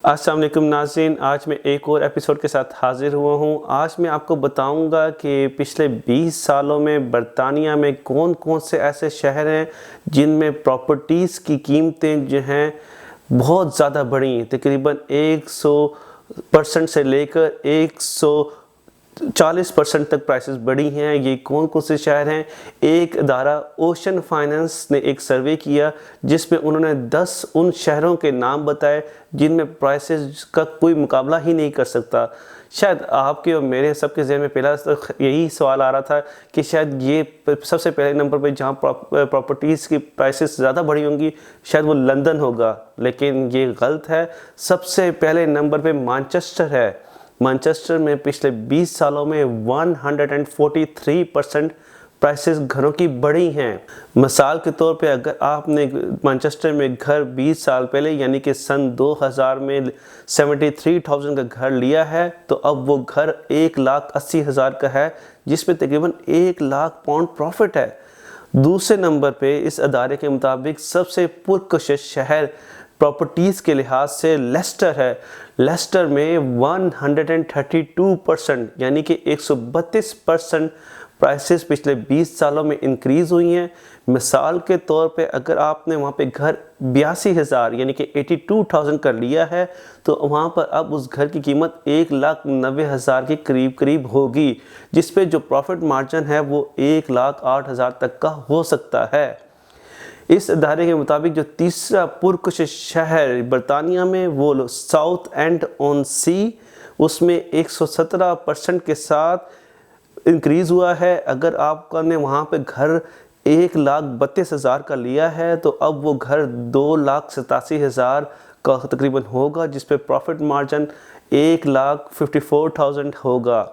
अस्सलाम वालेकुम नाज़रीन, आज मैं एक और एपिसोड के साथ हाज़िर हुआ हूँ। आज मैं आपको बताऊँगा कि पिछले 20 सालों में बरतानिया में कौन कौन से ऐसे शहर हैं जिनमें प्रॉपर्टीज़ की कीमतें जो हैं बहुत ज़्यादा बढ़ी। तकरीबन 100% से लेकर 140% तक प्राइसेस बढ़ी हैं। ये कौन कौन से शहर हैं? एक इदारा ओशन फाइनेंस ने एक सर्वे किया जिसमें उन्होंने 10 उन शहरों के नाम बताए जिनमें प्राइसेस का कोई मुकाबला ही नहीं कर सकता। शायद आपके और मेरे सबके ज़हन में पहला तो यही सवाल आ रहा था कि शायद ये सबसे पहले नंबर पे जहाँ प्रॉपर्टीज़ की प्राइसेस ज़्यादा बढ़ी होंगी शायद वो लंदन होगा, लेकिन ये गलत है। सबसे पहले नंबर पे मैनचेस्टर है। मैनचेस्टर में पिछले 20 सालों में 143% प्राइसेस घरों की बढ़ी हैं। मिसाल के तौर पे अगर आपने मैनचेस्टर में घर 20 साल पहले यानी कि सन 2000 में 73,000 का घर लिया है तो अब वो घर 1,80,000 का है, जिसमें तकरीबन 1 लाख पाउंड प्रॉफिट है। दूसरे नंबर पे इस अदारे के मुताबिक सबसे पुरकशिश शहर प्रॉपर्टीज़ के लिहाज से लेस्टर है। लेस्टर में 132% यानी कि 132% प्राइसेस पिछले 20 सालों में इंक्रीज़ हुई हैं। मिसाल के तौर पे अगर आपने वहाँ पे घर 82,000 यानी कि 82,000 का लिया है तो वहाँ पर अब उस घर की कीमत 1,90,000 के करीब होगी, जिस पे जो प्रॉफिट मार्जिन है वो 1,08,000 तक का हो सकता है। इस अदारे के मुताबिक जो तीसरा पुरकशिश शहर बरतानिया में वो साउथ एंड ऑन सी, उसमें 117% के साथ इंक्रीज़ हुआ है। अगर आपने वहाँ पे घर 1,32,000 का लिया है तो अब वो घर 2,87,000 का तकरीबन होगा, जिस पे प्रॉफिट मार्जिन 1,54,000 होगा।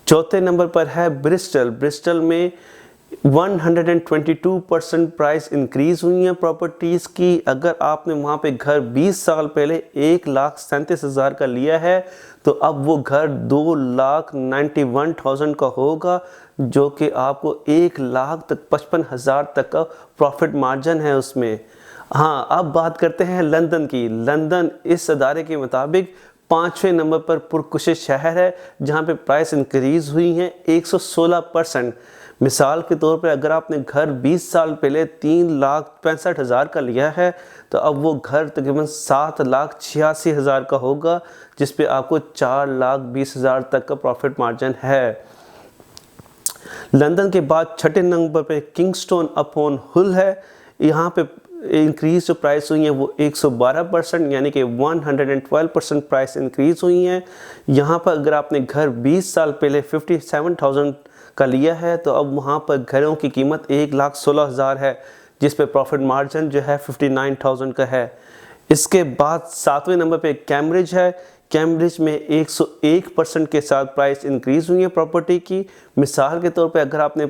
चौथे नंबर पर है ब्रिस्टल। ब्रिस्टल में 122% प्राइस इंक्रीज़ हुई है प्रॉपर्टीज़ की। अगर आपने वहाँ पे घर 20 साल पहले 1,37,000 का लिया है तो अब वो घर 2,91,000 का होगा, जो कि आपको 1,55,000 तक का प्रॉफिट मार्जिन है उसमें। हाँ, अब बात करते हैं लंदन की। लंदन इस अदारे के मुताबिक 5वें नंबर पर पुरकशिश शहर है जहाँ पे प्राइस इंक्रीज़ हुई हैं 116%। मिसाल के तौर पे अगर आपने घर 20 साल पहले 3,65,000 का लिया है तो अब वो घर तकरीबन 7,86,000 का होगा, जिस पे आपको 4,20,000 तक का प्रॉफिट मार्जिन है। लंदन के बाद छठे नंबर पे किंगस्टन अपॉन हुल है। यहाँ पे इंक्रीज़ जो प्राइस हुई है वो 112% यानी कि 112% प्राइस इंक्रीज़ हुई हैं। यहाँ पर अगर आपने घर 20 साल पहले 57,000 का लिया है तो अब वहाँ पर घरों की कीमत 1,16,000 है, जिस पे प्रॉफिट मार्जिन जो है 59,000 का है। इसके बाद 7वें नंबर पे कैम्ब्रिज है। कैम्ब्रिज में 101% के साथ प्राइस इंक्रीज़ हुई है प्रॉपर्टी की। मिसाल के तौर पे अगर आपने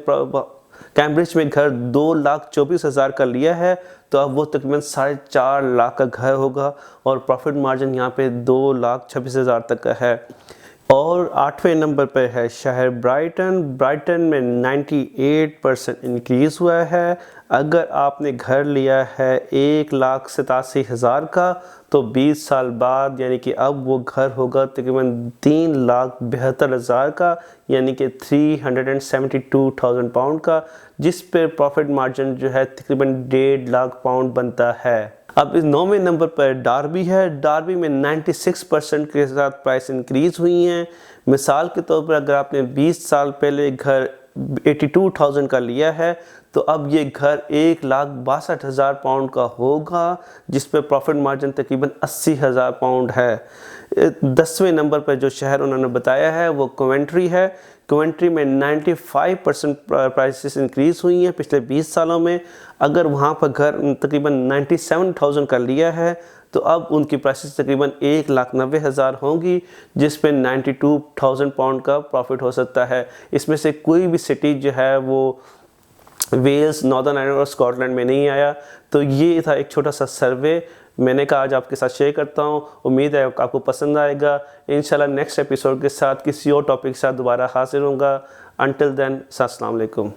कैम्ब्रिज में घर 2,24,000 का लिया है तो अब वो तकरीबन 4.5 लाख का घर होगा और प्रॉफिट मार्जिन यहाँ पे 2,26,000 तक का है। और 8वें नंबर पर है शहर ब्राइटन। ब्राइटन में 98% इंक्रीज़ हुआ है। अगर आपने घर लिया है 1,87,000 का तो 20 साल बाद यानी कि अब वो घर होगा तकरीबन 3,72,000 का यानी कि 372,000 पाउंड का, जिस पर प्रॉफिट मार्जिन जो है तकरीबन 1.5 लाख पाउंड बनता है। अब इस 9वें नंबर पर डार्बी है। डार्बी में 96% के साथ प्राइस इंक्रीज़ हुई हैं। मिसाल के तौर पर अगर आपने 20 साल पहले घर 82,000 का लिया है तो अब ये घर 1,62,000 पाउंड का होगा, जिस पे प्रॉफिट मार्जिन तकरीबन 80,000 पाउंड है। 10वें नंबर पर जो शहर उन्होंने बताया है वो कोवेंट्री है। कोवेंट्री में 95% प्राइसेस इंक्रीज़ हुई हैं पिछले 20 सालों में। अगर वहाँ पर घर तकरीबन 97,000 का लिया है तो अब उनकी प्राइसेस तकरीबन 1,90,000 होंगी, जिस पे 92,000 पाउंड का प्रॉफिट हो सकता है। इसमें से कोई भी सिटी जो है वो वेल्स, नॉर्दर्न आयरलैंड और स्कॉटलैंड में नहीं आया। तो ये था एक छोटा सा सर्वे, मैंने कहा आज आपके साथ शेयर करता हूँ। उम्मीद है आपको पसंद आएगा। इंशाल्लाह नेक्स्ट एपिसोड के साथ किसी और टॉपिक के साथ दोबारा हाजिर होऊंगा। अंटिल देन, अस्सलाम वालेकुम।